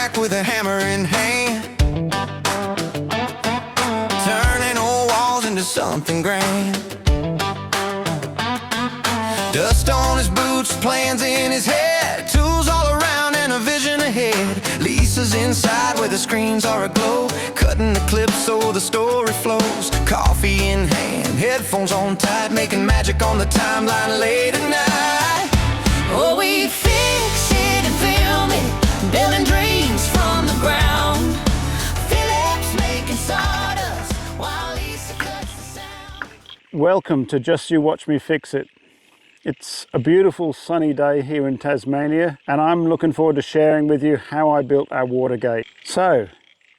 back with a hammer in hand, turning old walls into something grand. Dust on his boots, plans in his head, tools all around and a vision ahead. Lisa's inside where the screens are aglow, cutting the clips so the story flows. Coffee in hand, headphones on tight, making magic on the timeline late at night. Oh, we fix it and film it, building dreams from the ground. Phillips making sawdust while Lisa cuts the sound. Welcome to Just You Watch Me Fix It. It's a beautiful sunny day here in Tasmania, and I'm looking forward to sharing with you how I built our water gate. So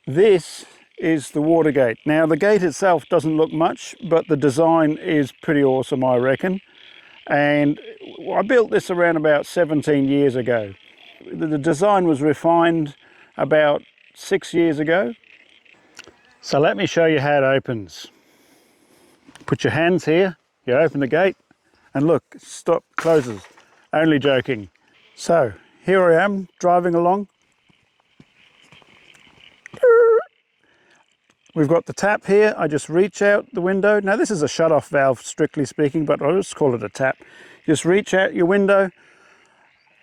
this is the water gate. Now the gate itself doesn't look much, but the design is pretty awesome, I reckon. And I built this around about 17 years ago. The design was refined about 6 years ago. So let me show you how it opens. Put your hands here, you open the gate, and look, stop, closes. Only joking. So here I am driving along. We've got the tap here. I just reach out the window. Now this is a shut-off valve, strictly speaking, but I'll just call it a tap. Just reach out your window,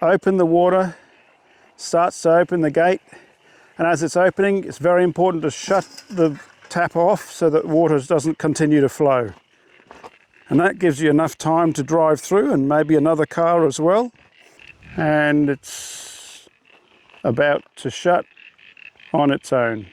open the water, starts to open the gate. And as it's opening, it's very important to shut the tap off so that water doesn't continue to flow. And that gives you enough time to drive through, and maybe another car as well. And it's about to shut on its own.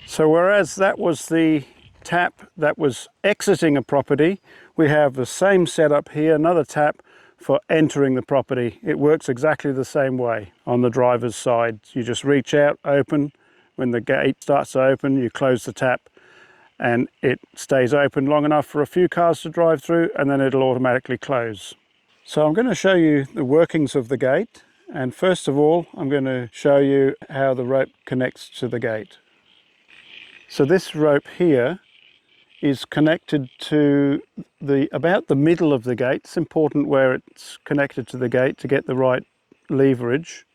So whereas that was the tap that was exiting a property, we have the same setup here, another tap for entering the property. It works exactly the same way on the driver's side. You just reach out, open. When the gate starts to open, you close the tap and it stays open long enough for a few cars to drive through, and then it'll automatically close. So I'm going to show you the workings of the gate. And first of all, I'm going to show you how the rope connects to the gate. So this rope here is connected to about the middle of the gate. It's important where it's connected to the gate to get the right leverage.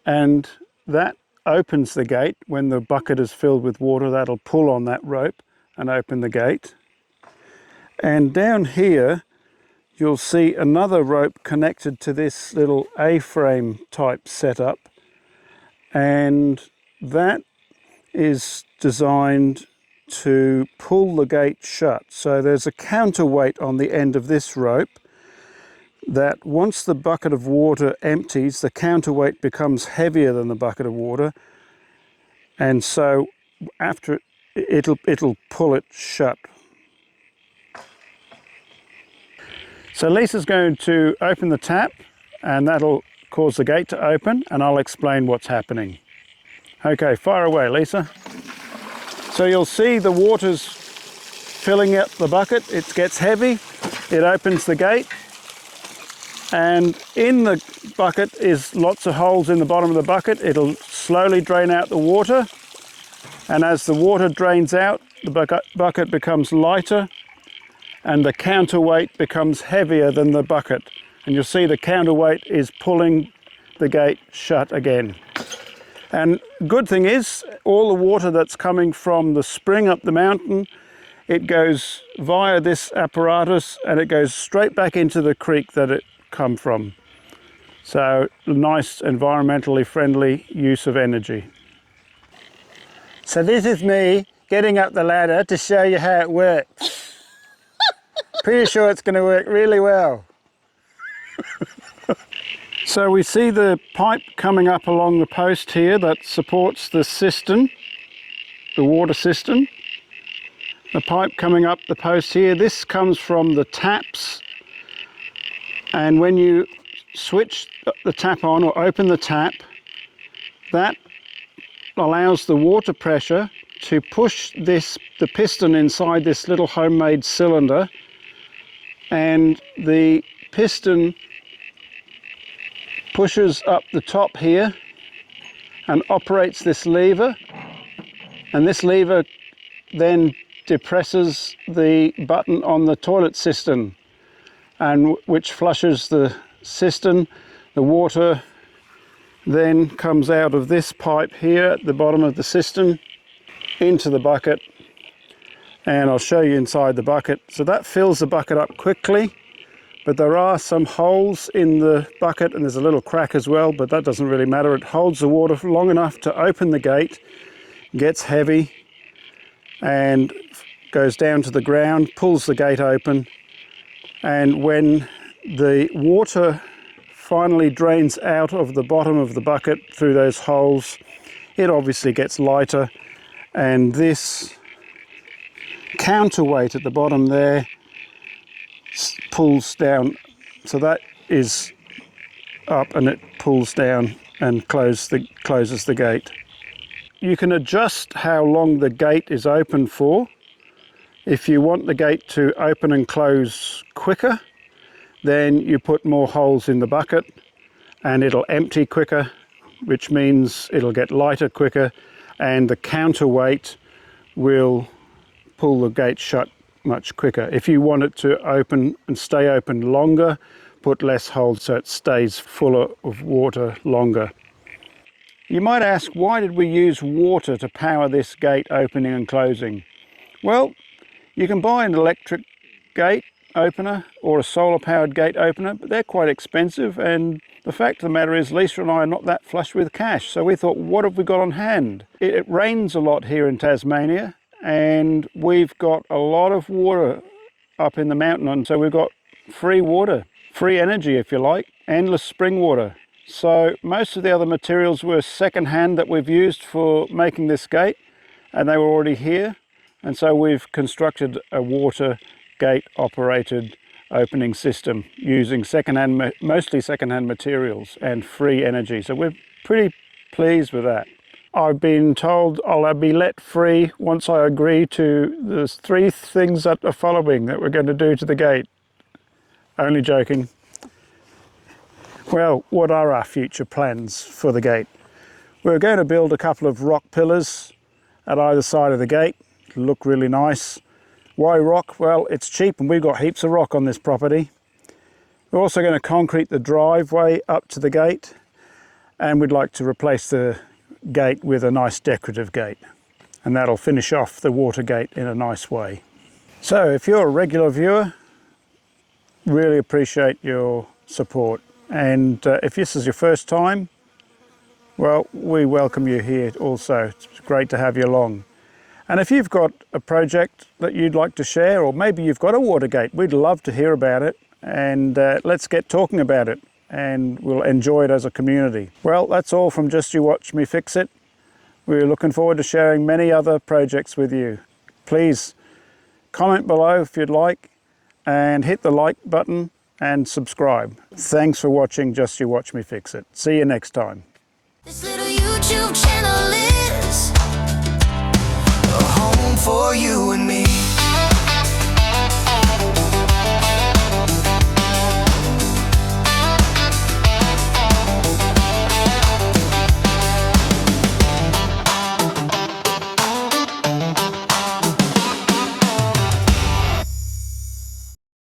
And that opens the gate. When the bucket is filled with water, that'll pull on that rope and open the gate. And down here you'll see another rope connected to this little A-frame type setup, and that is designed to pull the gate shut. So there's a counterweight on the end of this rope that once the bucket of water empties, the counterweight becomes heavier than the bucket of water, and so after it'll pull it shut. So Lisa's going to open the tap, and that'll cause the gate to open, and I'll explain what's happening. Okay, fire away, Lisa. So you'll see the water's filling up the bucket. It gets heavy, it opens the gate, and in the bucket is lots of holes in the bottom of the bucket. It'll slowly drain out the water, and as the water drains out, the bucket becomes lighter and the counterweight becomes heavier than the bucket. And you'll see the counterweight is pulling the gate shut again. And good thing is, all the water that's coming from the spring up the mountain, it goes via this apparatus and it goes straight back into the creek that it come from. So nice environmentally friendly use of energy. So this is me getting up the ladder to show you how it works. Pretty sure it's going to work really well. So we see the pipe coming up along the post here that supports the cistern, the water cistern. The pipe coming up the post here, this comes from the taps, and when you switch the tap on or open the tap, that allows the water pressure to push the piston inside this little homemade cylinder, and the piston pushes up the top here and operates this lever, and this lever then depresses the button on the toilet cistern, and which flushes the cistern. The water then comes out of this pipe here at the bottom of the cistern into the bucket, and I'll show you inside the bucket. So that fills the bucket up quickly, but there are some holes in the bucket and there's a little crack as well, but that doesn't really matter. It holds the water long enough to open the gate, gets heavy and goes down to the ground, pulls the gate open, and when the water finally drains out of the bottom of the bucket through those holes, it obviously gets lighter, and this counterweight at the bottom there pulls down. So that is up and it pulls down and closes the gate. You can adjust how long the gate is open for. If you want the gate to open and close quicker, then you put more holes in the bucket and it'll empty quicker, which means it'll get lighter quicker, and the counterweight will pull the gate shut much quicker. If you want it to open and stay open longer, put less holes so it stays full of water longer. You might ask, why did we use water to power this gate opening and closing? Well, you can buy an electric gate opener or a solar powered gate opener, but they're quite expensive, and the fact of the matter is Lisa and I are not that flush with cash, so we thought, what have we got on hand? It rains a lot here in Tasmania, and we've got a lot of water up in the mountain, and so we've got free water, free energy if you like, endless spring water. So most of the other materials were second-hand that we've used for making this gate, and they were already here, and so we've constructed a water gate operated opening system using mostly second-hand materials and free energy. So we're pretty pleased with that. I've been told I'll be let free once I agree to the 3 things that are following that we're going to do to the gate. Only joking. Well, what are our future plans for the gate? We're going to build a couple of rock pillars at either side of the gate. It'll look really nice. Why rock? Well, it's cheap and we've got heaps of rock on this property. We're also going to concrete the driveway up to the gate, and we'd like to replace the gate with a nice decorative gate, and that'll finish off the water gate in a nice way. So if you're a regular viewer, really appreciate your support, and if this is your first time, well, we welcome you here also. It's great to have you along. And if you've got a project that you'd like to share, or maybe you've got a water gate, we'd love to hear about it, and let's get talking about it, and we'll enjoy it as a community. Well, that's all from Just You Watch Me Fix It. We're looking forward to sharing many other projects with you. Please comment below if you'd like, and hit the like button and subscribe. Thanks for watching Just You Watch Me Fix It. See you next time. This little YouTube channel